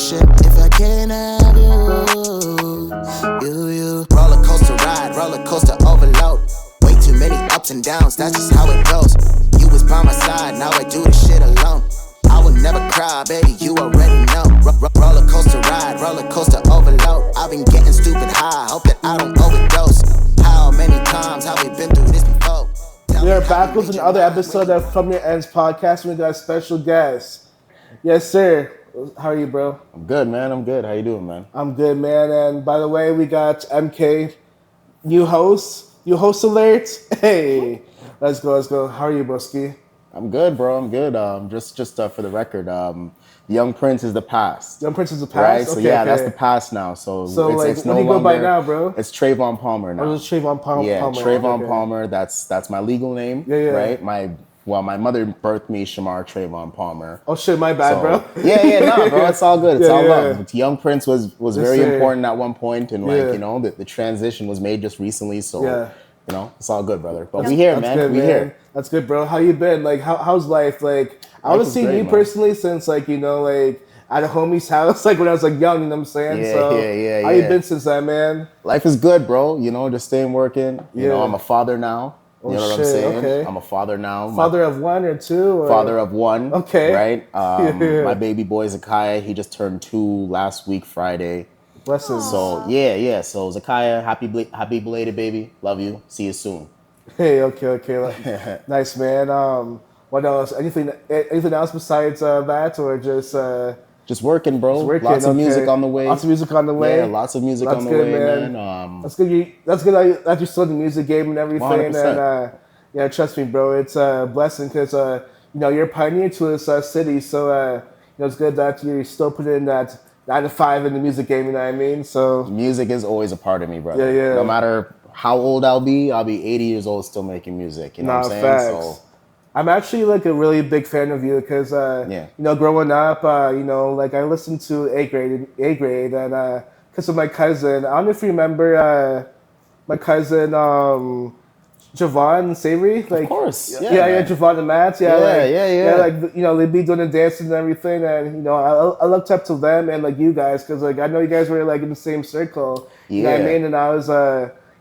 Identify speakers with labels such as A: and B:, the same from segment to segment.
A: shit if I can't have you. Roller coaster ride, roller coaster overload. Way too many ups and downs, that's just how it goes. You was by my side, now I do this shit alone. I will never cry, baby, you already know. Roller coaster ride, roller coaster overload. I've been getting stupid high, hope that I don't overdose. How many times have we been through this before?
B: We are back with another episode of From Your Endz podcast. We got a special guest. Yes, sir. How are you, bro?
C: I'm good, man. I'm good. How you doing, man?
B: I'm good, man. And by the way, we got MK, new host alert. Hey, let's go. How are you, broski?
C: I'm good, bro. I'm good. Just for the record, Young Prince is the past.
B: Young Prince is the past?
C: Right? So
B: okay.
C: that's the past now. So it's
B: like,
C: no
B: what do you go by
C: longer,
B: now, bro?
C: It's Trayvon Palmer now.
B: Oh, it's Trayvon Palmer.
C: Yeah,
B: Palmer.
C: Trayvon Palmer. That's my legal name.
B: Yeah.
C: Right? My mother birthed me Shamar Trayvon Palmer.
B: Oh shit, my bad, bro.
C: Nah, bro. It's all good. It's all love. Young Prince was very
B: sir.
C: important at one point, and the transition was made just recently. So it's all good, brother. But we here, man. We here.
B: That's good, bro. How you been? Like, how's life? Like, I haven't seen you personally since, like, at a homie's house, like when I was like young, you know what I'm saying?
C: Yeah.
B: How you been since then, man?
C: Life is good, bro. Just staying working. You know, I'm a father now. You know what I'm saying?
B: Okay.
C: I'm a father now.
B: Father of one or two? Or?
C: Father of one.
B: Okay.
C: Right? My baby boy Zakiah, he just turned 2 last week, Friday.
B: Bless him.
C: So, yeah. So, Zakiah, happy belated baby. Love you. See you soon.
B: Hey, okay. Nice, man. What else? Anything else besides that, or
C: just working, bro. Lots of music on the way.
B: Yeah, lots of music on the way,
C: man.
B: That's good. That's good that you're still in the music game and everything.
C: 100%.
B: And trust me, bro, it's a blessing because you're a pioneer to this city. So it's good that you're still putting in that 9 to 5 in the music game. You know what I mean? So
C: music is always a part of me, brother.
B: Yeah.
C: No matter how old I'll be 80 years old still making music. You know what I'm saying?
B: Facts.
C: So.
B: I'm actually like a really big fan of you because growing up, like I listened to Agrade, and because of my cousin. I don't know if you remember my cousin Javon Savory. Like,
C: of course,
B: yeah, Javon and Matt,
C: yeah.
B: Like they'd be doing the dances and everything, and I looked up to them and like you guys because like I know you guys were like in the same circle. You know what I mean? And I was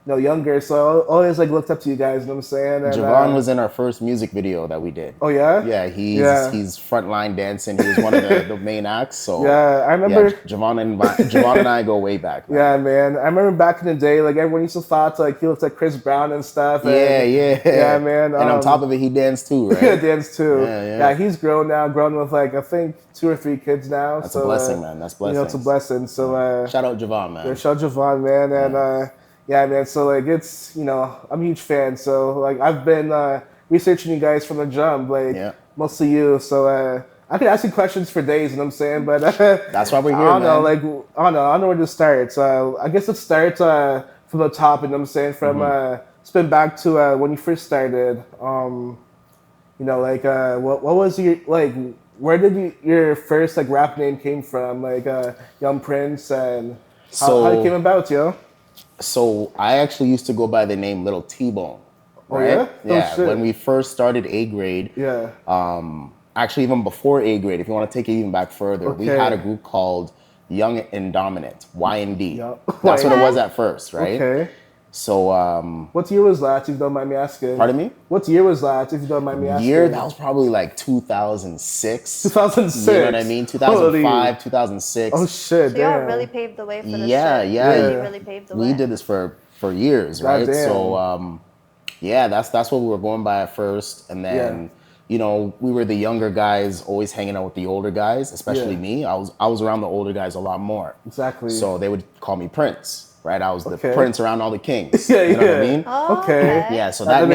B: younger, so I always like looked up to you guys, you know what I'm saying? And,
C: Javon was in our first music video that we did.
B: Oh yeah?
C: Yeah, he's frontline dancing. He was one of the main acts. So
B: yeah, I remember
C: Javon and I go way back. Man.
B: Yeah, man. I remember back in the day, like everyone used to thought like he looked like Chris Brown and stuff. Yeah, man.
C: And on top of it, he danced too, right?
B: Yeah, danced too.
C: Yeah,
B: he's grown with like I think 2 or 3 kids now.
C: That's a blessing, man. That's blessing.
B: It's a blessing. So
C: shout out Javon, man.
B: Yeah, shout out Javon, man, and. Yeah, man. So like it's I'm a huge fan. So like I've been researching you guys from the jump, like mostly you. So I could ask you questions for days, you know what I'm saying? But
C: that's why we're here.
B: I don't know where to start. So I guess let's start from the top, you know what I'm saying? From spin back to when you first started. What was your like? Where did your first like rap name came from? Like Young Prince, and how it came about, yo?
C: So I actually used to go by the name Little T-Bone. Right?
B: Oh, yeah?
C: When we first started Agrade.
B: Yeah.
C: Actually, even before Agrade, if you want to take it even back further, we had a group called Young and Dominant, YND. That's what it was at first, right?
B: Okay.
C: So,
B: what year was that, if you don't mind me asking?
C: Pardon me?
B: What year was that, if you don't mind me asking?
C: That was probably like 2006.
B: 2006?
C: You know what I mean? 2005, 2006.
B: Oh, shit,
D: so y'all really paved the way for this
C: Yeah.
D: You really paved the way.
C: We did this for years, right?
B: Damn.
C: So, that's what we were going by at first. And then, we were the younger guys always hanging out with the older guys, especially me. I was around the older guys a lot more.
B: Exactly.
C: So they would call me Prince. Right, I was the prince around all the kings. You know what I mean?
D: Oh, okay.
C: Yeah, so that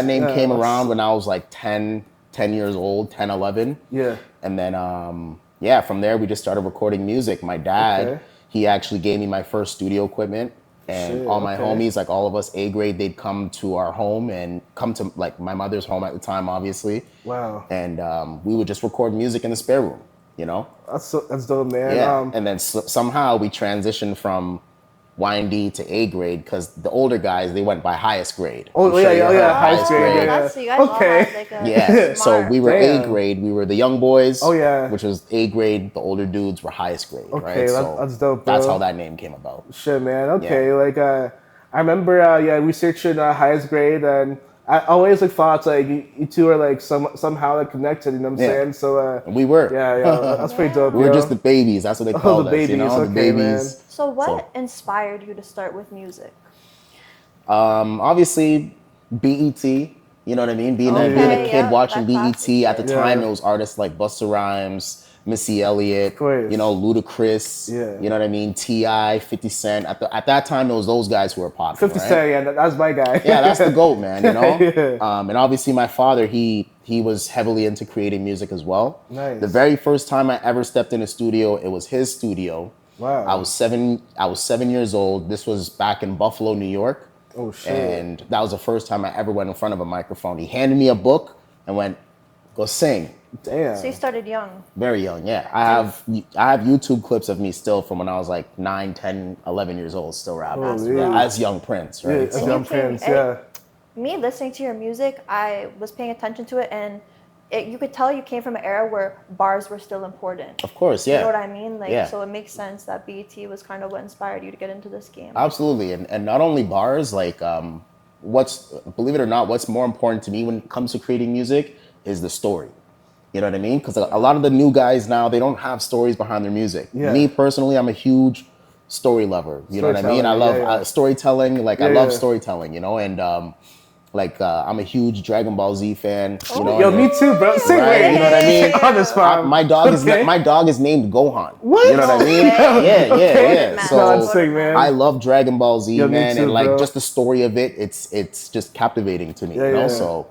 C: name came around when I was like 10 years old, 10, 11.
B: Yeah.
C: And then, from there we just started recording music. My dad, he actually gave me my first studio equipment. And all my homies, like all of us A-grade, they'd come to our home and come to like my mother's home at the time, obviously.
B: Wow.
C: And we would just record music in the spare room, That's
B: dope, man.
C: Yeah, and then somehow we transitioned from YND to A grade because the older guys, they went by highest grade.
B: Oh, yeah, highest grade. Yeah.
D: So you guys all had like a
C: Yeah, so
D: smart.
C: we were A grade, we were the young boys.
B: Oh, yeah.
C: Which was A grade, the older dudes were highest grade,
B: Okay,
C: right? So
B: that's dope, bro.
C: that's how that name came about.
B: Shit, man. Okay, like I remember, researching highest grade, and I always like thought like you two are like somehow like connected. You know what I'm saying? So
C: we were.
B: Yeah, that's pretty dope.
C: We were just the babies. That's what they called
B: the babies,
C: us. You know,
B: okay,
C: the babies.
B: Man.
D: So what inspired you to start with music?
C: Obviously, BET. You know what I mean? Being a kid watching BET at the time, it was artists like Busta Rhymes, Missy Elliott, you know, Ludacris, you know what I mean? T.I., 50 Cent. At that time, it was those guys who were popular.
B: 50 Cent, yeah, that's my guy.
C: Yeah, that's the GOAT, man, you know? And obviously my father, he was heavily into creating music as well.
B: Nice.
C: The very first time I ever stepped in a studio, it was his studio.
B: Wow.
C: I was 7 years old. This was back in Buffalo, New York.
B: Oh, shit.
C: And that was the first time I ever went in front of a microphone. He handed me a book and went, go sing.
B: Damn.
D: So you started young.
C: Very young, yeah. I have YouTube clips of me still from when I was like 9, 10, 11 years old, still rapping. As Young Prince, right?
B: Yeah, as Young Prince, yeah.
D: Me listening to your music, I was paying attention to it, and you could tell you came from an era where bars were still important.
C: Of course, yeah.
D: You know what I mean? Like, so it makes sense that BET was kind of what inspired you to get into this game.
C: Absolutely, and not only bars, like believe it or not, what's more important to me when it comes to creating music is the story. You know what I mean? Because a lot of the new guys now, they don't have stories behind their music. Yeah. Me personally, I'm a huge story lover. You know what I mean? I love storytelling. Like I love storytelling, you know, and I'm a huge Dragon Ball Z fan. You know,
B: yo, me too, bro. Same way.
C: You know what I mean?
B: On the spot.
C: My dog is named Gohan.
B: What?
C: You know what I mean? Yeah.
B: So that's sick, man.
C: I love Dragon Ball Z, man,
B: too,
C: and like
B: bro.
C: just the story of it. It's just captivating to me. You know, so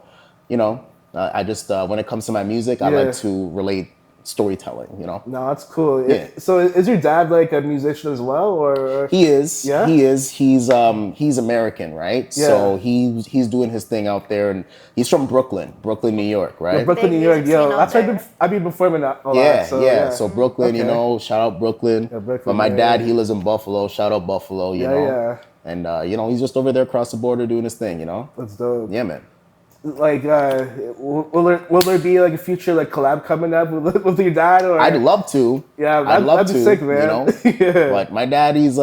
C: you know. I just, when it comes to my music, I like to relate storytelling, you know?
B: No, that's cool.
C: Yeah.
B: So is your dad like a musician as well, or?
C: He is.
B: Yeah?
C: He is. He's American, right? Yeah. So he's doing his thing out there, and he's from Brooklyn, New York, right?
B: Yeah, Brooklyn, New York. Yo, that's why I've been performing a lot. So
C: Brooklyn, you know, shout out Brooklyn. Yeah, Brooklyn. But my dad, he lives in Buffalo. Shout out Buffalo, you know? Yeah. And, you know, he's just over there across the border doing his thing, you know?
B: That's dope.
C: Yeah, man.
B: Like, will there be like a future like collab coming up with your dad? Or
C: I'd love to.
B: Yeah, that'd be sick, man.
C: You know? But my dad, he's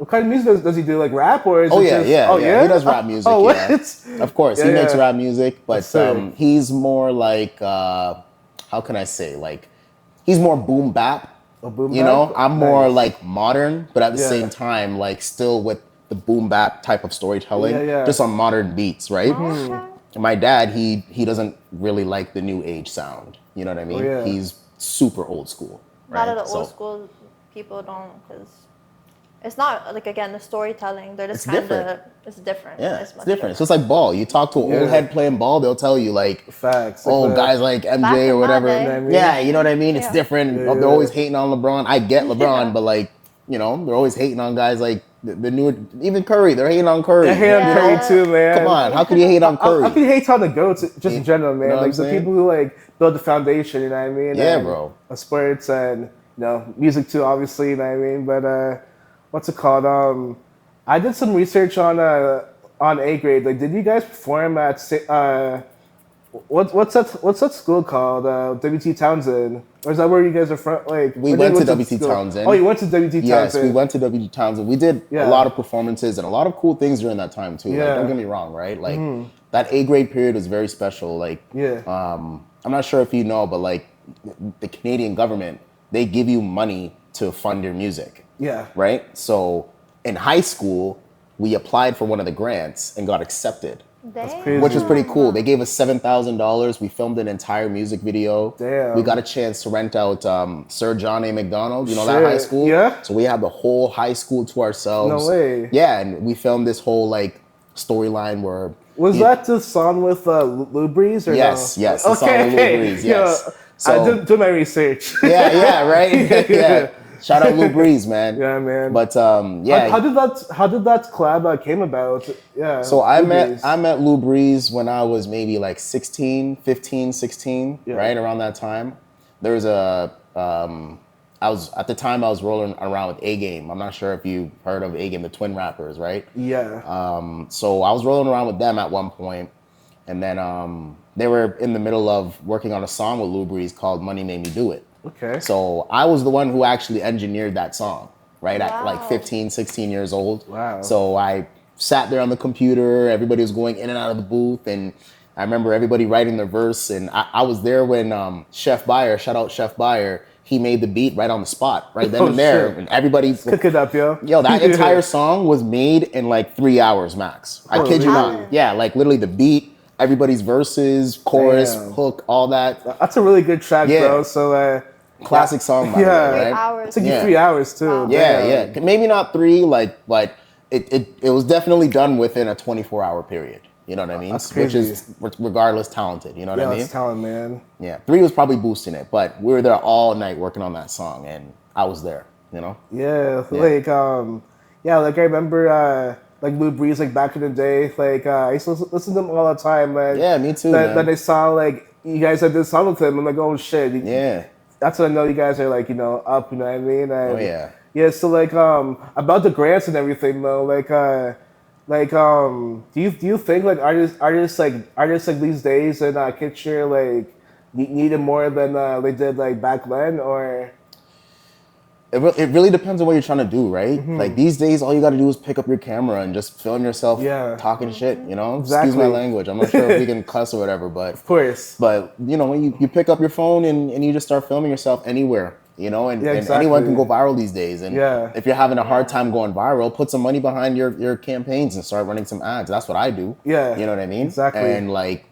B: What kind of music does he do? Like rap or is it
C: just... He does rap music.
B: What?
C: Of course, he makes rap music, but he's more like how can I say, like he's more boom bap. You know, I'm more like modern, but at the same time, like still with the boom bap type of storytelling, just on modern beats, right?
D: Okay.
C: My dad, he doesn't really like the new age sound. You know what I mean? He's super old school.
D: A lot of the old school people don't, because it's not like, again, the storytelling. They're just kind of, it's different.
C: Yeah, it's different. So it's like ball. You talk to an old head playing ball, they'll tell you like,
B: facts.
C: Guys like MJ or whatever. Yeah, you know what I mean? It's different.
B: Yeah.
C: They're always hating on LeBron. I get LeBron, but like, you know, they're always hating on guys like the new, even Curry. They're hating on Curry.
B: They hate on Curry too, man.
C: Come on, how can you hate on Curry?
B: How can you hate on the GOATs just in general, man?
C: You know
B: like the people who like build the foundation, you know what I mean?
C: Yeah,
B: and,
C: bro.
B: Sports and music too, obviously, you know what I mean? But what's it called? I did some research on Agrade. Like, did you guys perform at what's that school called? WT Townsend, or is that where you guys are from? Like,
C: we went to WT Townsend.
B: Oh, you went to WT Townsend.
C: Yes, we went to WT Townsend. We did a lot of performances and a lot of cool things during that time too. Like, don't get me wrong, right? Like that A grade period was very special. Like, I'm not sure if you know, but like the Canadian government, they give you money to fund your music.
B: Yeah.
C: Right. So in high school, we applied for one of the grants and got accepted.
B: That's crazy.
C: Which was pretty cool. They gave us $7,000. We filmed an entire music video.
B: Damn.
C: We got a chance to rent out Sir John A. Macdonald. You know that high school?
B: Yeah.
C: So we had the whole high school to ourselves.
B: No way.
C: Yeah, and we filmed this whole like storyline where...
B: Was that the song with Lou Breeze? Or
C: yes,
B: no?
C: yes. The song with Lou Breeze, yes.
B: So, I did my research.
C: Yeah, right? Yeah. Shout out Lou Breeze, man.
B: Yeah, man.
C: But yeah.
B: How did that collab came about? Yeah.
C: So I met Lou Breeze when I was maybe like 15, 16, right around that time. There was a at the time I was rolling around with A Game. I'm not sure if you heard of A Game, the twin rappers, right?
B: Yeah.
C: So I was rolling around with them at one point, and then they were in the middle of working on a song with Lou Breeze called "Money Made Me Do It."
B: Okay.
C: So I was the one who actually engineered that song, right? At like
D: Wow.
C: 15, 16 years old.
B: Wow.
C: So I sat there on the computer. Everybody was going in and out of the booth, and I remember everybody writing their verse. And I was there when Chef Bayer, shout out Chef Bayer, he made the beat right on the spot, right then and there.
B: Shit.
C: And everybody
B: Cook it up, yo.
C: Yo, that entire song was made in like 3 hours max. I kid you
B: really?
C: not. Yeah, like literally the beat, everybody's verses, chorus,
B: Damn.
C: hook, all that.
B: That's a really good track,
C: Yeah.
B: bro. So
C: Classic song, by the
B: Yeah.
C: way,
D: 8
C: right?
D: hours.
B: it took you
C: Yeah.
B: 3 hours too.
D: Wow.
C: Yeah,
B: Damn.
C: yeah. Maybe not 3, like, but it was definitely done within a 24-hour period. You know what I mean?
B: That's
C: Which
B: crazy.
C: is regardless talented. You know what
B: Yeah,
C: I mean?
B: that's talent, man.
C: Yeah. 3 was probably boosting it, but we were there all night working on that song, and I was there. You know?
B: Yeah, like like I remember like Lou Breeze, like back in the day, like I used to listen to them all the time, man.
C: Yeah, me too,
B: Then,
C: man.
B: then I saw like you guys had this song with him. I'm like, oh shit.
C: Yeah.
B: That's when I know you guys are like, up, you know what I mean? And,
C: Oh, yeah.
B: Yeah, so like about the grants and everything though, do you think like artists like these days in Kitchener like need it more than they did like back then, or
C: It really depends on what you're trying to do, right? Like these days, all you got to do is pick up your camera and just film yourself talking shit, you know? Excuse my
B: Exactly.
C: language. I'm not sure if we can cuss or whatever, but
B: of course.
C: when you pick up your phone and you just start filming yourself anywhere, and
B: exactly.
C: anyone can go viral these days. And
B: Yeah.
C: if you're having a hard time going viral, put some money behind your campaigns and start running some ads. That's what I do.
B: Yeah,
C: You know what I mean?
B: exactly.
C: And like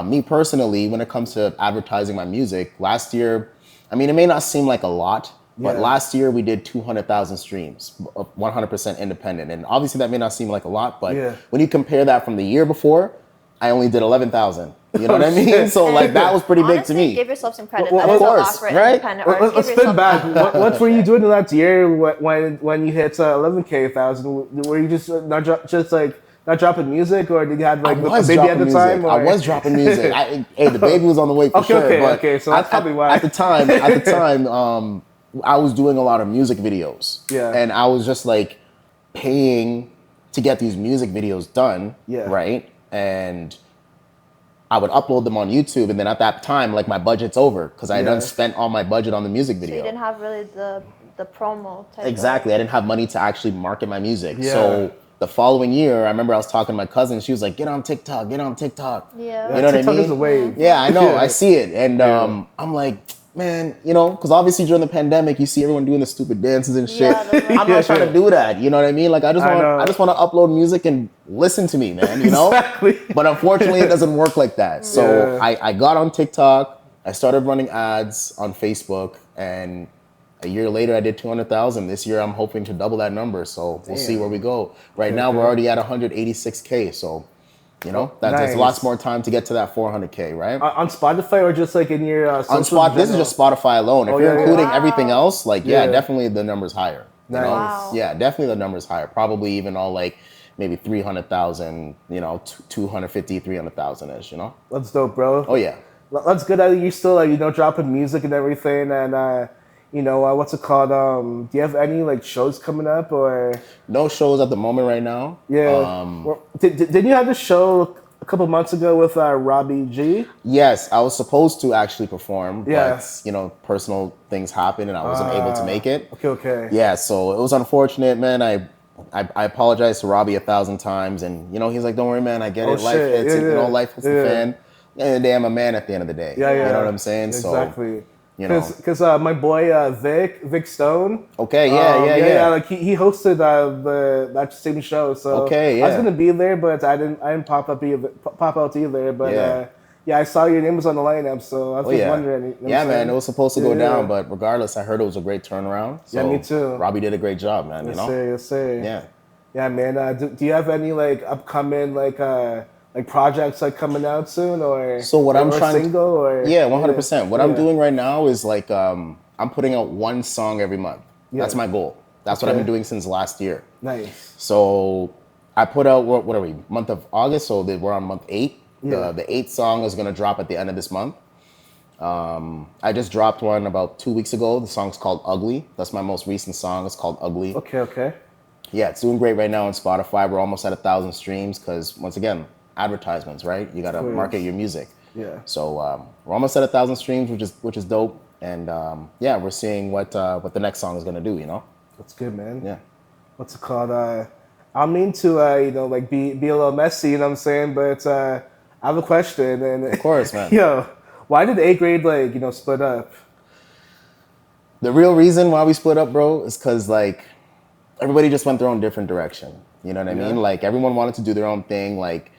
C: me personally, when it comes to advertising my music, last year, I mean, it may not seem like a lot, but
B: Yeah.
C: last year we did 200,000 streams, 100% independent. And obviously that may not seem like a lot, but
B: Yeah.
C: when you compare that from the year before, I only did 11,000. You know what I mean?
B: shit.
C: So like that was pretty big to
D: Honestly,
C: me.
D: give yourself some credit.
B: Well,
D: That
B: of
D: is a lot
C: course,
D: for
C: right?
D: independent artists.
B: Let's
D: Give
B: spin
D: yourself
B: back.
D: that.
B: What were you doing in that year when you hit 11K thousand? Were you just not dropping music, or did you have like
C: I
B: a
C: was
B: baby at
C: dropping
B: the
C: music.
B: time? Or?
C: I was dropping music. Hey, the baby was on the way for sure.
B: Okay, so that's probably why.
C: At the time, I was doing a lot of music videos.
B: Yeah.
C: And I was just like paying to get these music videos done.
B: Yeah.
C: Right. And I would upload them on YouTube, and then at that time, like my budget's over because I had done spent all my budget on the music
D: So
C: video.
D: you didn't have really the promo type.
C: Exactly. I didn't have money to actually market my music.
B: Yeah.
C: So the following year, I remember I was talking to my cousin. She was like, "Get on TikTok, get on TikTok."
D: Yeah.
C: You know what I
B: TikTok
C: mean?
B: is a wave.
C: Yeah, I know.
B: Yeah.
C: I see it. And I'm like, man, because obviously during the pandemic, you see everyone doing the stupid dances and shit.
D: Yeah, that's right.
C: I'm not trying to do that. You know what I mean? Like I
B: know.
C: just want to upload music and listen to me, man,
B: Exactly.
C: But unfortunately, it doesn't work like that. So
B: Yeah.
C: I got on TikTok. I started running ads on Facebook, and a year later, I did 200,000. This year, I'm hoping to double that number. So we'll see where we go. Right now, we're already at 186K. So, there's lots
B: Nice.
C: more time to get to that 400K, right?
B: On Spotify, or just like in your
C: On Spot, this is just Spotify alone. If you're
B: yeah,
C: including
D: yeah.
C: everything else, like,
B: Yeah.
C: definitely the number's higher. You know?
B: Nice.
D: Wow.
C: Yeah, definitely the number's higher. Probably even all like maybe 300,000, 250, 300,000-ish,
B: That's dope, bro.
C: Oh, yeah.
B: That's good that you're still dropping music and everything, and what's it called? Do you have any like shows coming up, or?
C: No shows at the moment right now.
B: Yeah. Didn't you have a show a couple months ago with Robbie G?
C: Yes, I was supposed to actually perform,
B: Yeah.
C: but personal things happened and I wasn't able to make it.
B: Okay.
C: Yeah, so it was unfortunate, man. I apologize to Robbie 1,000 times, and he's like, "Don't worry, man. I get it. Life
B: shit.
C: hits it.
B: Yeah.
C: Life hits the fan." And the day, I'm a man at the end of the day.
B: Yeah.
C: You know what I'm saying?
B: Exactly.
C: So,
B: Because my boy Vic Stone.
C: Okay. Yeah.
B: Like he hosted that same show. So
C: Okay,
B: I was
C: yeah.
B: gonna be there, but I didn't pop out either. But
C: Yeah.
B: I saw your name was on the lineup, so I was
C: Oh,
B: just
C: yeah.
B: wondering. You know what
C: Yeah,
B: I'm
C: man.
B: saying?
C: It was supposed to go
B: Yeah.
C: down, but regardless, I heard it was a great turnaround. So
B: Yeah, me too.
C: Robbie did a great job, man.
B: Yes, sir.
C: Yeah.
B: Yeah, man. Do you have any like upcoming like projects like coming out soon, or
C: So what I'm
B: or
C: trying to-
B: single or
C: Yeah, 100%. What I'm
B: Yeah.
C: doing right now is like I'm putting out one song every month. That's
B: Yeah.
C: my goal. That's what I've
B: Okay.
C: been doing since last year.
B: Nice.
C: So I put out what are we? Month of August, so we're on month 8.
B: Yeah.
C: The 8th song is gonna drop at the end of this month. I just dropped one about 2 weeks ago. The song's called Ugly. That's my most recent song. It's called Ugly.
B: Okay.
C: Yeah, it's doing great right now on Spotify. We're almost at 1,000 streams because, once again, advertisements, right? You got to market your music.
B: Yeah.
C: So we're almost at 1,000 streams, which is dope. And yeah, we're seeing what the next song is gonna do. You know.
B: That's good, man.
C: Yeah.
B: What's it called? I mean to like be a little messy. You know what I'm saying? But I have a question. And
C: of course, man.
B: Why did Agrade split up?
C: The real reason why we split up, bro, is because like everybody just went their own different direction. You know what I mean? Like everyone wanted to do their own thing. Like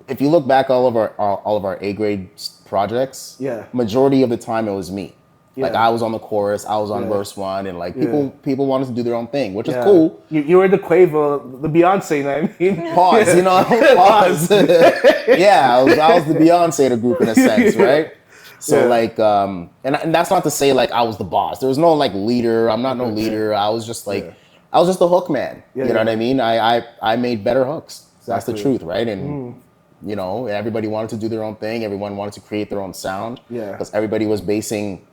C: if you look back all of our Agrade projects, majority of the time it was me. Yeah. Like I was on the chorus, I was on verse 1, and like people wanted to do their own thing, which is cool.
B: You were the Quavo, the Beyonce, you know what I mean?
C: Pause, you know, pause. Yeah, I was the Beyonce of the group in a sense, right? So like, and that's not to say like I was the boss. There was no like leader. I'm not no leader. I was just like, I was just the hook man. You know what I mean? I made better hooks. Exactly. That's the truth, right? And you know, everybody wanted to do their own thing. Everyone wanted to create their own sound. Yeah. Because everybody was basing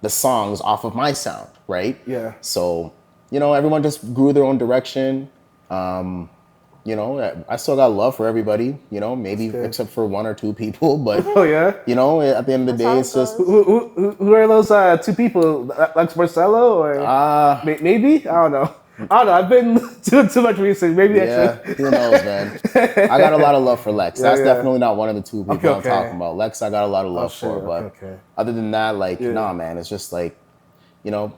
C: the songs off of my sound, right? Yeah. So, you know, everyone just grew their own direction. You know, I still got love for everybody, you know, maybe except for 1 or 2 people, but you know, at the end of the day, it's just
B: who are those 2 people? Lex Marcello or maybe? I don't know. I've been too much research. Maybe actually.
C: Who knows, man? I got a lot of love for Lex. That's definitely not one of the 2 people I'm talking about. Lex, I got a lot of love for, but other than that, like, nah, man, it's just like, you know,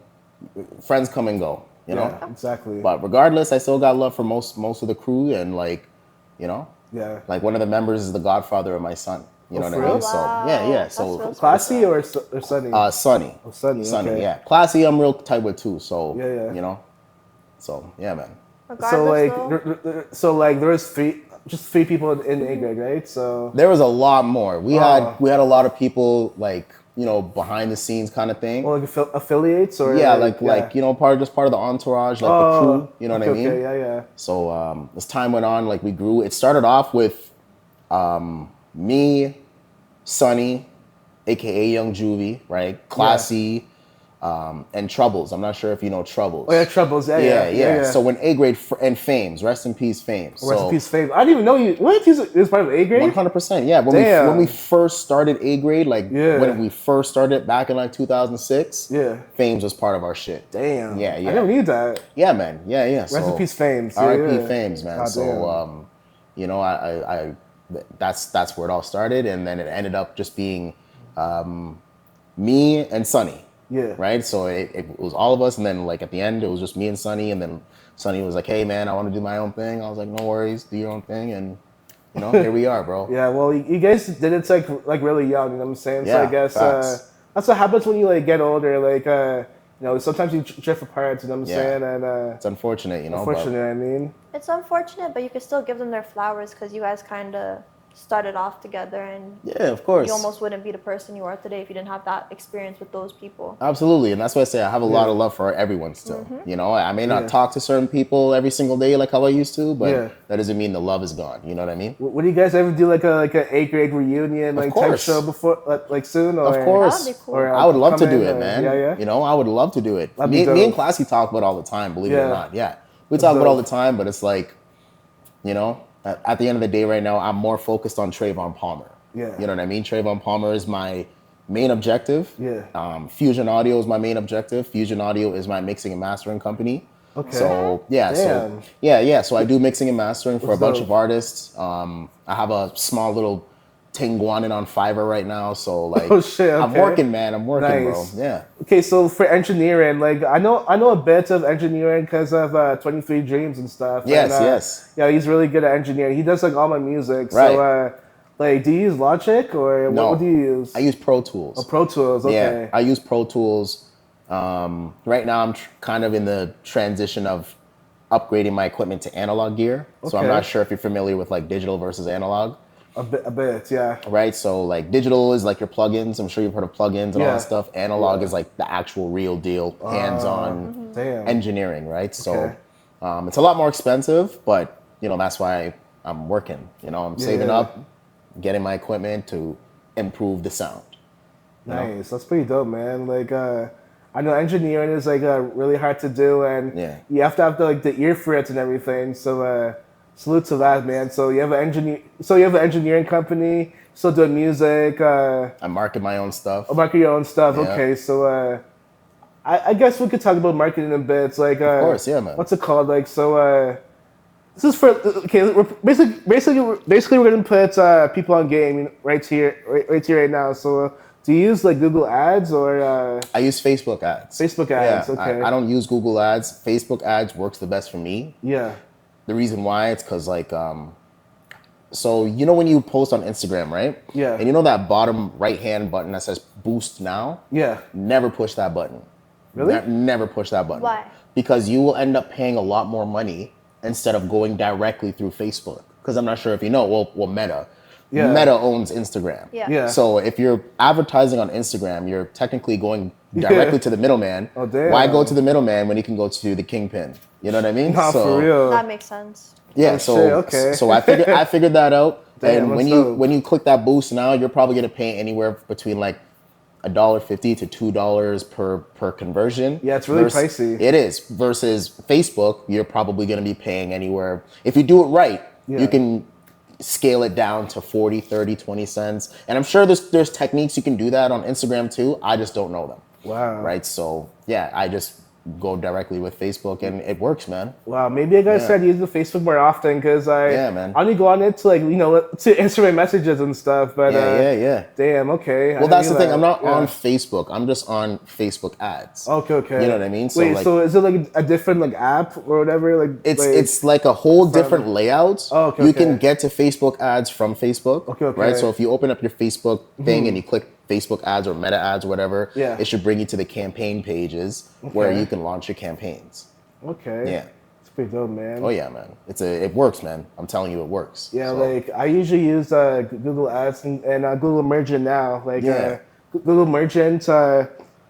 C: friends come and go, you know?
B: Exactly.
C: But regardless, I still got love for most of the crew, and like, you know, like one of the members is the godfather of my son. You know what I mean? So yeah. So
B: Classy or Sunny?
C: Sunny.
B: Oh, Sunny.
C: Sunny. Yeah. Classy, I'm real tight with too. So you know. So yeah, man.
B: So like there was 3 people in Agrade, right? So
C: there was a lot more. We had a lot of people like, you know, behind the scenes kind of thing.
B: Well, like affiliates or
C: like you know, part of the entourage, like the crew. You know what I mean?
B: Yeah.
C: So as time went on, like we grew. It started off with me, Sunny, aka Young Juvie, right? Classy. And Troubles. I'm not sure if you know Troubles.
B: Oh yeah, Troubles. Yeah.
C: So when Agrade and Fames, rest in peace, Fames.
B: Rest in peace, Fames. I didn't even know you. What? He was part of Agrade?
C: 100%. Yeah. When we first started Agrade, like when we first started back in like 2006. Yeah. Fames was part of our shit.
B: Damn.
C: Yeah.
B: I never knew that.
C: Yeah, man. Yeah.
B: Rest in peace, Fames.
C: R.I.P. Fames, man. So you know, I that's where it all started, and then it ended up just being me and Sunny. Yeah. Right. So it was all of us, and then like at the end, it was just me and Sunny, and then Sunny was like, "Hey, man, I want to do my own thing." I was like, "No worries, do your own thing," and you know, here we are, bro.
B: Yeah. Well, you guys did it like really young. You know what I'm saying? So I guess that's what happens when you like get older. Like you know, sometimes you drift apart. You know what I'm saying? And
C: it's unfortunate, you know.
B: I mean,
D: it's unfortunate, but you can still give them their flowers because you guys kind of started off together, and
C: of course,
D: you almost wouldn't be the person you are today if you didn't have that experience with those people.
C: Absolutely, and that's why I say I have a lot of love for everyone still. You know, I may not talk to certain people every single day like how I used to, but that doesn't mean the love is gone. You know what I mean?
B: Would you guys ever do like a Agrade reunion type show before like soon? Or,
C: of course,
D: that'd be cool.
C: I would love to do it, man. You know, I would love to do it. Me and Classy talk about it all the time. Believe it or not, we talk about it all the time. But it's like, you know. At the end of the day right now, I'm more focused on Trayvon Palmer. Yeah. You know what I mean? Trayvon Palmer is my main objective. Yeah. Fusion Audio is my main objective. Fusion Audio is my mixing and mastering company. Okay. So, so I do mixing and mastering for a bunch of artists. I have a small little ting going on Fiverr right now, so like I'm working, man. I'm working, bro. Yeah.
B: Okay, so for engineering, like I know a bit of engineering because of 23 Dreams and stuff.
C: Yes.
B: Yeah, he's really good at engineering. He does like all my music. Right. So like, do you use Logic or what do you use?
C: I use Pro Tools.
B: Oh, Pro Tools. Okay.
C: Yeah, I use Pro Tools. Right now, I'm kind of in the transition of upgrading my equipment to analog gear. So I'm not sure if you're familiar with like digital versus analog.
B: A bit, yeah.
C: Right, so like digital is like your plugins. I'm sure you've heard of plugins and all that stuff. Analog is like the actual real deal, hands-on engineering, right? So it's a lot more expensive, but you know, that's why I'm working. You know, I'm saving up, getting my equipment to improve the sound.
B: Nice. That's pretty dope, man. Like, I know engineering is like really hard to do, and you have to have the ear for it and everything. So, salute to that, man. So you have an engineering company. Still doing music.
C: I market my own stuff.
B: Oh, market your own stuff. Yeah. Okay, so I guess we could talk about marketing a bit. It's like,
C: of course, yeah, man.
B: What's it called? Like, so this is for we're basically we're gonna put people on game right here right now. So do you use like Google Ads or?
C: I use Facebook Ads.
B: Facebook Ads. Yeah, okay.
C: I don't use Google Ads. Facebook Ads works the best for me.
B: Yeah.
C: The reason why it's because like so you know when you post on Instagram, right?
B: Yeah.
C: And you know that bottom right-hand button that says boost now?
B: Yeah.
C: Never push that button.
B: Really?
C: Never push that button.
D: Why?
C: Because you will end up paying a lot more money instead of going directly through Facebook. Because I'm not sure if you know, well Meta. Yeah. Meta owns Instagram.
D: Yeah.
C: So if you're advertising on Instagram, you're technically going directly to the middleman.
B: Oh, damn.
C: Why go to the middleman when you can go to the kingpin? You know what I mean?
B: Nah, for real.
D: That makes sense.
C: Yeah, so I figured that out.
B: Damn,
C: and when you click that boost now, you're probably gonna pay anywhere between like $1.50 to $2 per conversion.
B: Yeah, it's really pricey.
C: It is. Versus Facebook, you're probably gonna be paying anywhere. If you do it right, you can scale it down to 40, 30, 20 cents. And I'm sure there's techniques you can do that on Instagram too. I just don't know them.
B: Wow.
C: Right? So yeah, I just go directly with Facebook and it works, man.
B: Wow, maybe I gotta start using Facebook more often because I only go on it to to answer my messages and stuff. But damn, okay.
C: Well, that's the thing. I'm not on Facebook. I'm just on Facebook Ads.
B: Okay.
C: You know what I mean?
B: So so is it like a different like app or whatever? Like
C: it's like a whole different layout.
B: Oh,
C: you can get to Facebook Ads from Facebook.
B: Okay.
C: Right. So if you open up your Facebook thing and you click Facebook Ads or Meta Ads or whatever, it should bring you to the campaign pages where you can launch your campaigns.
B: Okay.
C: Yeah.
B: It's pretty dope, man.
C: Oh yeah, man. It works, man. I'm telling you, it works.
B: Yeah, so. Like I usually use Google Ads and Google Merchant now. Like Google Merchant,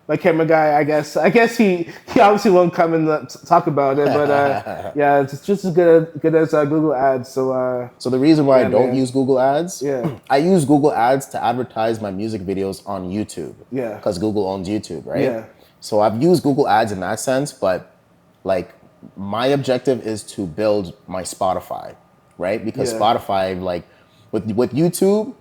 B: my camera guy, I guess he obviously won't come and talk about it, but yeah, it's just as good as Google Ads. So
C: the reason why I don't use Google Ads, I use Google Ads to advertise my music videos on YouTube.
B: Yeah.
C: Because Google owns YouTube, right?
B: Yeah.
C: So I've used Google Ads in that sense, but like my objective is to build my Spotify, right? Because Spotify, like with YouTube,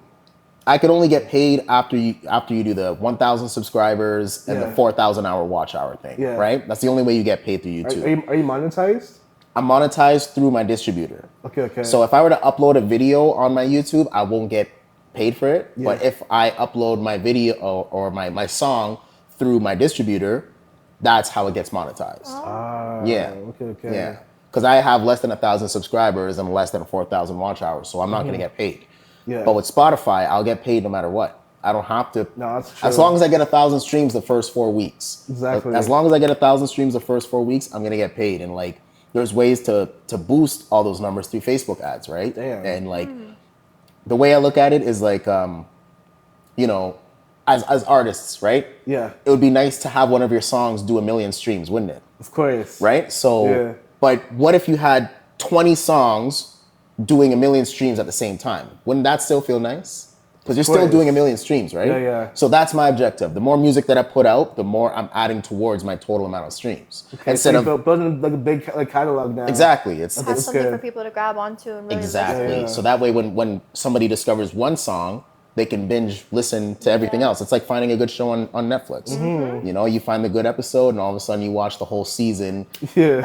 C: I could only get paid after you do the 1,000 subscribers and the 4,000 hour watch hour thing, right? That's the only way you get paid through YouTube.
B: Are you monetized?
C: I'm monetized through my distributor.
B: Okay.
C: So if I were to upload a video on my YouTube, I won't get paid for it. Yeah. But if I upload my video or my song through my distributor, that's how it gets monetized.
B: Okay.
C: Yeah. Because I have less than 1,000 subscribers and less than 4,000 watch hours, so I'm not going to get paid.
B: Yeah.
C: But with Spotify, I'll get paid no matter what. I don't have to.
B: No, that's true.
C: As long as I get 1,000 streams the first 4 weeks.
B: Exactly.
C: As long as I get 1,000 streams the first 4 weeks, I'm gonna get paid. And like, there's ways to boost all those numbers through Facebook ads, right?
B: Damn.
C: And like, the way I look at it is like, you know, as artists, right?
B: Yeah.
C: It would be nice to have one of your songs do 1 million streams, wouldn't it?
B: Of course.
C: Right? So, but what if you had 20 songs doing 1 million streams at the same time? Wouldn't that still feel nice? Because you're still doing 1 million streams, right?
B: Yeah.
C: So that's my objective. The more music that I put out, the more I'm adding towards my total amount of streams.
B: Okay,
C: instead
B: so of building like a big catalog now.
C: Exactly.
D: It's something for people to grab onto and really
C: listen. So that way, when somebody discovers one song, they can binge listen to everything else. It's like finding a good show on Netflix.
B: Mm-hmm.
C: You know, you find the good episode and all of a sudden you watch the whole season
D: in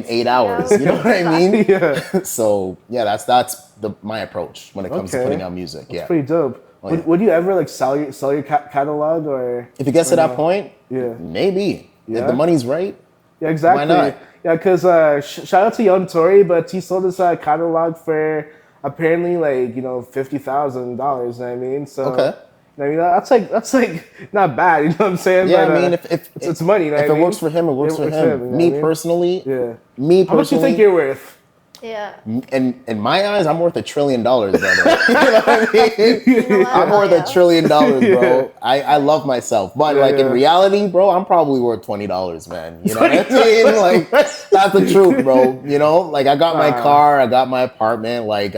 C: 8 hours. You know what I mean?
B: Yeah.
C: So yeah, that's my approach when it comes to putting out music.
B: That's pretty dope. Would you ever like sell your catalog or?
C: If it gets to that point, maybe. If the money's right.
B: Yeah, exactly.
C: Why not?
B: Yeah, because shout out to Young Tory, but he sold his catalog for apparently like $50,000. You know what I mean? So I mean that's like not bad. You know what I'm saying?
C: Yeah,
B: but,
C: I mean if
B: it's money.
C: If it works for him, it works for him. Me personally, how
B: much do you think you're worth?
D: Yeah.
C: In my eyes, I'm worth $1 trillion, brother. You know what I mean? I'm worth $1 trillion, bro. I love myself. But in reality, bro, I'm probably worth $20, man. You know what I mean? Like, that's the truth, bro. You know? Like, I got my car, I got my apartment. Like,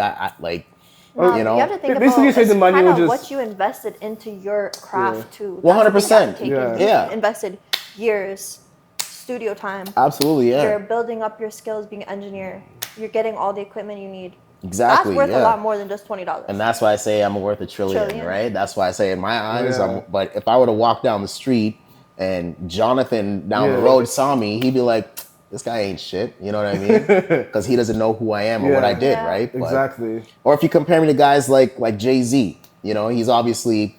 D: No,
C: you know,
D: you have to think
B: Basically,
D: about
B: say the money
D: kind
B: will
D: of
B: just-
D: what you invested into your craft too.
C: 100%.
D: You invested years, studio time.
C: Absolutely, yeah.
D: You're building up your skills, being an engineer. You're getting all the equipment you need.
C: Exactly.
D: That's worth
C: yeah.
D: a lot more than just $20.
C: And that's why I say I'm worth $1 trillion, right? That's why I say in my eyes, but if I were to walk down the street and Jonathan down the road saw me, he'd be like, this guy ain't shit. You know what I mean? Because he doesn't know who I am or what I did, right? But,
B: exactly.
C: Or if you compare me to guys like Jay-Z, you know, he's obviously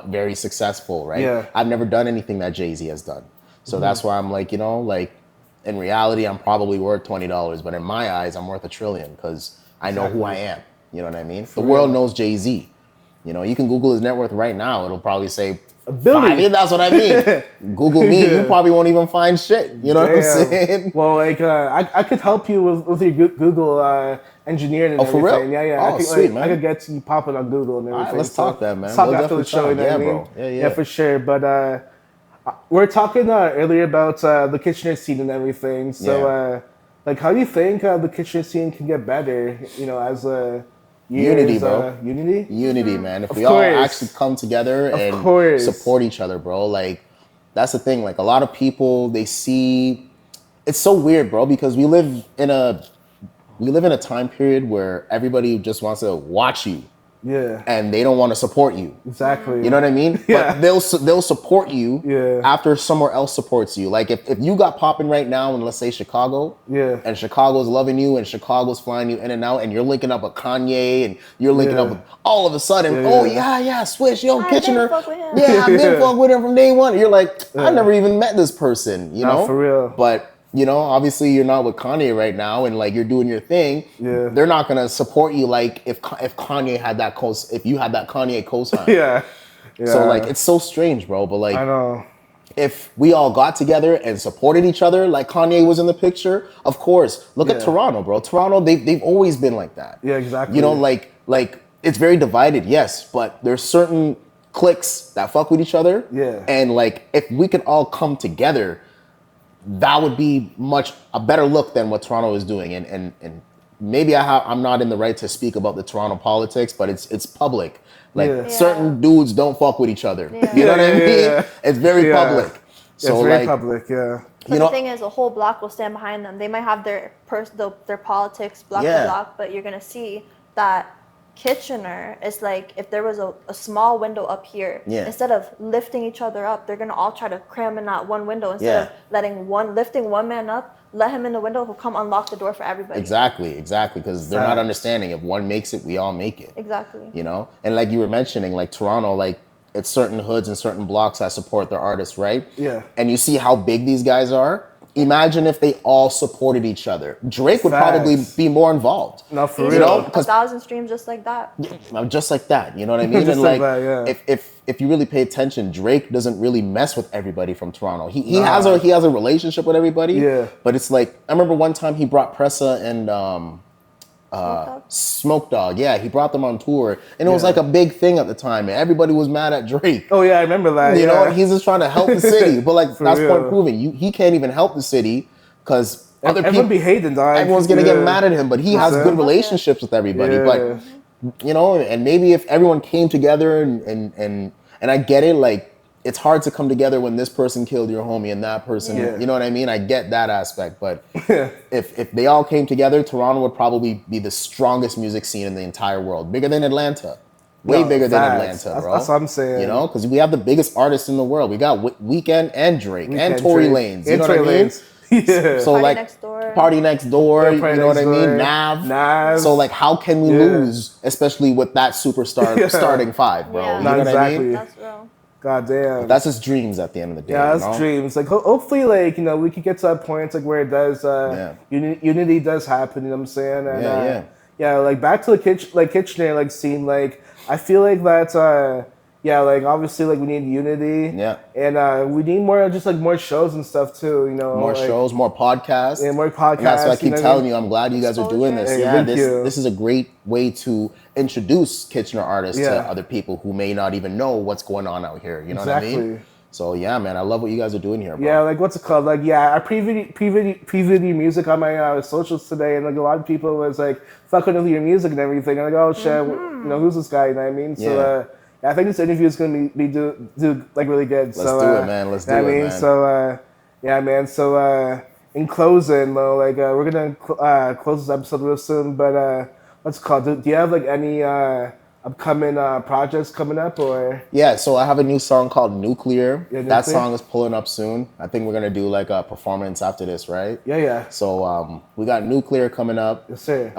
C: very successful, right?
B: Yeah.
C: I've never done anything that Jay-Z has done. So that's why I'm like, you know, like in reality, I'm probably worth $20, but in my eyes, I'm worth $1 trillion because I know who I am. You know what I mean? The world knows Jay-Z. You know, you can Google his net worth right now. It'll probably say $1 billion. That's what I mean. Google me, you probably won't even find shit. You know what I'm saying?
B: Well, like I could help you with your Google engineering and everything.
C: For real?
B: Yeah.
C: Oh, sweet, man.
B: I could get you popping on Google and everything.
C: All right, let's talk that, man.
B: Let's talk
C: We'll
B: after the show. You know what I mean?
C: Bro.
B: Yeah, for sure. But we're talking earlier about the Kitchener scene and everything. So, like, how do you think the Kitchener scene can get better? You know, as
C: unity, bro.
B: Unity,
C: man. If we all actually come together and support each other, bro. Like, that's the thing. Like, a lot of people, they see. It's so weird, bro, because we live in a time period where everybody just wants to watch you.
B: Yeah.
C: And they don't want to support you.
B: Exactly.
C: You know what I mean?
B: Yeah.
C: But they'll support you after somewhere else supports you. Like if you got popping right now in, let's say, Chicago, and Chicago's loving you and Chicago's flying you in and out and you're linking up with Kanye and you're linking up with all of a sudden, Swish, Kitchener. I've been fucking with him from day one. You're like, I never even met this person, you know?
B: For real.
C: But you know, obviously you're not with Kanye right now and like you're doing your thing. Yeah. They're not gonna support you like if Kanye had that if you had that Kanye cosign.
B: Yeah.
C: So like it's so strange, bro. But like
B: I know.
C: If we all got together and supported each other, like Kanye was in the picture, of course. Look at Toronto, bro. Toronto, they've always been like that.
B: Yeah, exactly.
C: You know, like it's very divided, yes, but there's certain cliques that fuck with each other.
B: Yeah.
C: And like if we could all come together, that would be a better look than what Toronto is doing. And maybe I'm not in the right to speak about the Toronto politics, but it's public. Like certain dudes don't fuck with each other. Yeah. You know what I mean? Yeah. It's very public. So
B: it's very public,
D: But the thing is, a whole block will stand behind them. They might have their politics block to block, but you're gonna see that Kitchener is like if there was a small window up here, instead of lifting each other up, they're gonna all try to cram in that one window instead of lifting one man up, let him in the window who'll come unlock the door for everybody.
C: Exactly, because they're not understanding if one makes it, we all make it.
D: Exactly.
C: You know, and like you were mentioning, like Toronto, like it's certain hoods and certain blocks that support their artists, right?
B: Yeah.
C: And you see how big these guys are. Imagine if they all supported each other. Drake would probably be more involved.
B: No, for real.
C: You know,
D: 1,000 streams just like that.
C: Just like that, you know what I mean?
B: Just
C: and
B: like that,
C: if you really pay attention, Drake doesn't really mess with everybody from Toronto. He has a relationship with everybody.
B: Yeah.
C: But it's like I remember one time he brought Pressa and Smoke Dogg. Yeah, he brought them on tour, and it was like a big thing at the time, and everybody was mad at Drake.
B: Oh yeah, I remember that.
C: You know, he's just trying to help the city, but like that's
B: real.
C: point proven. He can't even help the city because other people
B: be hating, dog.
C: Everyone's gonna get mad at him, but he has good relationships with everybody. But you know, and maybe if everyone came together and I get it, like it's hard to come together when this person killed your homie and that person, you know what I mean? I get that aspect, but if they all came together, Toronto would probably be the strongest music scene in the entire world. Bigger than Atlanta. Way bigger than Atlanta, bro.
B: That's what I'm saying.
C: You know, because we have the biggest artists in the world. We got WICKD and Drake and Tory Lanez. You know what I mean?
B: Yeah.
C: So
D: Party
C: like
D: Next Door.
C: Party Next Door, you know what I mean? Nav. So like how can we lose, especially with that superstar starting five, bro?
D: Yeah.
C: You know what I mean?
D: That's real.
B: God damn.
C: But that's just dreams at the end of the day.
B: Yeah, that's dreams. Like hopefully, like we could get to that point, like where it does, unity does happen. You know what I'm saying? And, yeah. Like back to the Kitchener like scene. Like I feel like that's like obviously like we need unity. Yeah. And we need more more shows and stuff too. You know,
C: more shows, more podcasts.
B: Yeah, more podcasts.
C: And that's why I keep telling you. I'm glad you guys are doing this. Yeah, this is a great way to introduce Kitchener artists to other people who may not even know what's going on out here. You know what I mean? So yeah, man, I love what you guys are doing here, bro.
B: Yeah, like what's it called? Like I previewed music on my socials today, and like a lot of people was like fucking with your music and everything. And like, oh shit, who's this guy? You know what I mean? So I think this interview is gonna be do like really good.
C: Let's do it, man. Let's do it, man.
B: So yeah, man. So in closing, though, like we're gonna close this episode real soon. But what's it called? Do you have like any upcoming projects coming up or?
C: Yeah, so I have a new song called Nuclear.
B: Yeah,
C: that song is pulling up soon. I think we're gonna do like a performance after this, right?
B: Yeah.
C: So we got Nuclear coming up.
B: Yes, sir.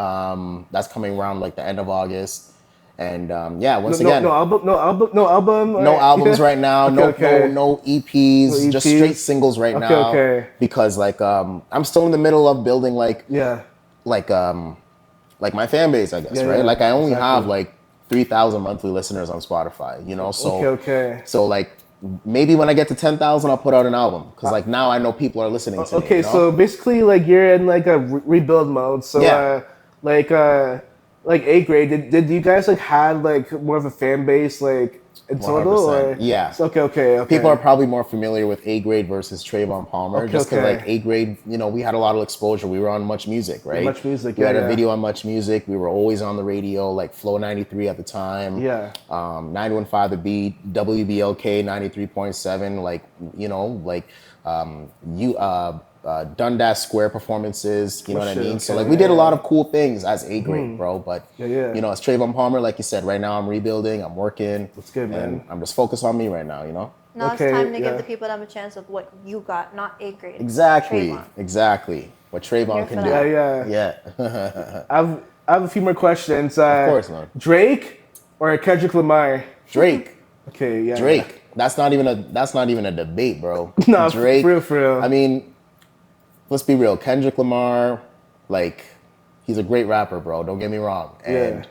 C: That's coming around like the end of August. And once
B: no
C: again,
B: album.
C: No albums right now. No EPs. Just straight singles right now.
B: Okay.
C: Because like I'm still in the middle of building like my fan base, I guess, right? Like I only have like 3,000 monthly listeners on Spotify, you know. So So like maybe when I get to 10,000, I'll put out an album because like now I know people are listening to me.
B: Okay, so basically like you're in like a rebuild mode. So like Agrade, did you guys like had like more of a fan base like in total? Or?
C: Yeah.
B: Okay.
C: People are probably more familiar with Agrade versus Trayvon Palmer just because like Agrade, you know, we had a lot of exposure. We were on Much Music, right?
B: Much Music,
C: we had a video on Much Music. We were always on the radio, like Flow 93 at the time. 915 The Beat, WBLK 93.7, like, you know, like Dundas Square performances, you know what I mean? So like we did a lot of cool things as Agrade, bro. But you know, as Trayvon Palmer, like you said, right now I'm rebuilding, I'm working.
B: That's good, man.
C: And I'm just focused on me right now, you know?
D: Now it's time to give the people them a chance of what you got, not Agrade.
C: Exactly. What Trayvon can do.
B: Yeah. I have a few more questions.
C: Of course, man.
B: Drake or Kendrick Lamar?
C: Drake.
B: Okay, yeah.
C: Drake. That's not even a debate, bro.
B: No,
C: Drake.
B: For real.
C: I mean, let's be real. Kendrick Lamar, like, he's a great rapper, bro. Don't get me wrong. And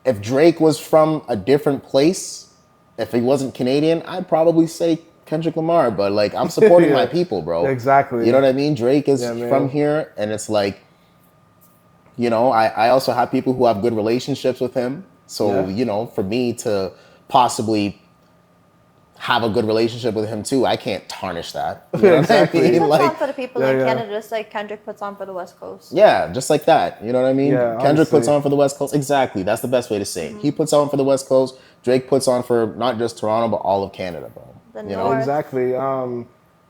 C: if Drake was from a different place, if he wasn't Canadian, I'd probably say Kendrick Lamar. But like, I'm supporting my people, bro.
B: Exactly.
C: You know what I mean? Drake is from here, and it's like, you know, I also have people who have good relationships with him. So, you know, for me to possibly have a good relationship with him too, I can't tarnish that. You know what I mean?
D: He puts
C: like,
D: on for the people in Canada, just like Kendrick puts on for the West Coast.
C: Yeah, just like that. You know what I mean?
B: Yeah,
C: Kendrick puts on for the West Coast. Exactly. That's the best way to say it. He puts on for the West Coast. Drake puts on for not just Toronto, but all of Canada, bro.
D: The
C: you
D: North.
C: know?
B: Exactly.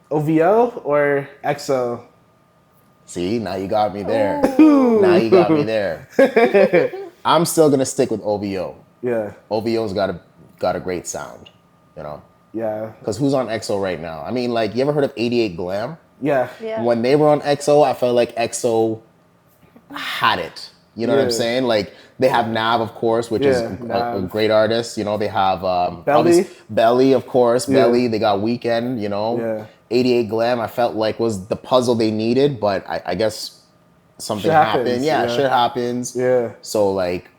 B: OVO or EXO?
C: See, now you got me there. Now you got me there. I'm still gonna stick with OVO.
B: Yeah.
C: OVO's got a great sound, you know.
B: Yeah.
C: Because who's on EXO right now? I mean, like, you ever heard of 88 Glam?
B: Yeah.
C: When they were on EXO, I felt like EXO had it. You know what I'm saying? Like, they have Nav, of course, which is a great artist. You know, they have Belly, of course. Belly. They got Weeknd. You know.
B: Yeah.
C: 88 Glam, I felt like was the puzzle they needed, but I guess something happened. Shit happens.
B: Yeah.
C: So like,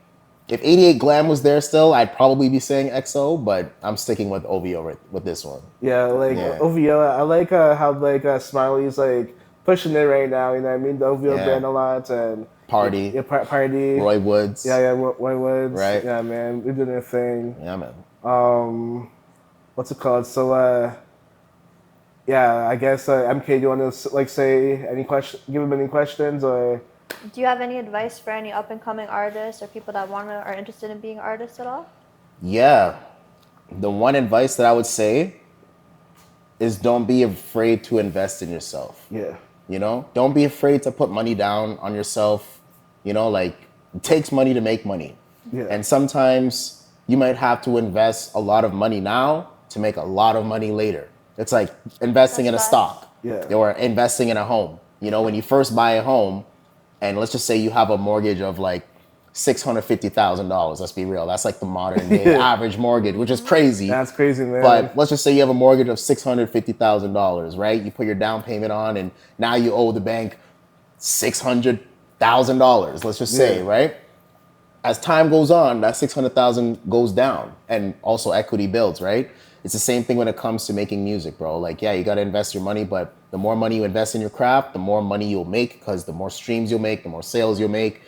C: if 88 Glam was there still, I'd probably be saying EXO, but I'm sticking with OVO with this one.
B: Yeah, like OVO, I like how like Smiley's like pushing it right now. You know what I mean? The OVO band a lot and
C: Party.
B: Yeah, Party.
C: Roy Woods.
B: Roy Woods.
C: Right.
B: Yeah, man, we're doing their thing.
C: Yeah, man.
B: What's it called? So yeah, I guess MK, do you want to like say any give him any questions or?
D: Do you have any advice for any up and coming artists or people that are interested in being artists at all?
C: Yeah, the one advice that I would say is don't be afraid to invest in yourself.
B: Yeah.
C: You know, don't be afraid to put money down on yourself. You know, like it takes money to make money.
B: Yeah.
C: And sometimes you might have to invest a lot of money now to make a lot of money later. It's like investing in a stock.
B: Yeah.
C: Or investing in a home. You know, when you first buy a home, and let's just say you have a mortgage of like $650,000. Let's be real. That's like the modern day average mortgage, which is crazy.
B: That's crazy, man.
C: But let's just say you have a mortgage of $650,000, right? You put your down payment on, and now you owe the bank $600,000. Let's just say, right? As time goes on, that $600,000 goes down, and also equity builds, right? It's the same thing when it comes to making music, bro. Like, yeah, you got to invest your money, but the more money you invest in your craft, the more money you'll make, because the more streams you'll make, the more sales you'll make,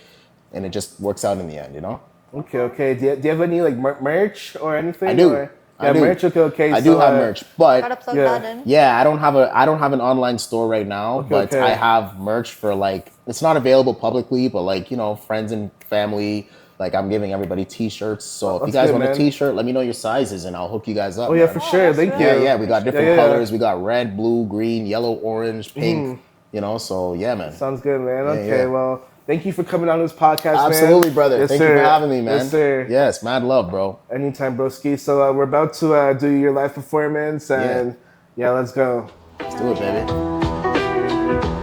C: and it just works out in the end, you know?
B: Okay. Do you have any like merch or anything?
C: I do.
B: Or? Yeah, merch. Okay.
C: I do have merch, but
D: gotta plug that in.
C: Yeah, I don't have an online store right now, but I have merch for like, it's not available publicly, but like, you know, friends and family, Like I'm giving everybody t-shirts. So if you
B: That's
C: guys
B: good,
C: want a
B: man.
C: t-shirt, let me know your sizes and I'll hook you guys up.
B: Oh yeah,
C: man.
B: for sure. Thank you.
C: Yeah, we got different
B: Yeah.
C: colors. We got red, blue, green, yellow, orange, pink. You know, so yeah, man.
B: Sounds good, man.
C: Yeah,
B: Okay,
C: yeah.
B: well, thank you for coming on this podcast, man.
C: Absolutely, brother.
B: Yes,
C: Thank
B: sir.
C: you for having me, man.
B: Yes, sir.
C: Yes, mad love, bro.
B: Anytime, broski. So we're about to do your live performance, and yeah, let's go.
C: Let's do it, baby.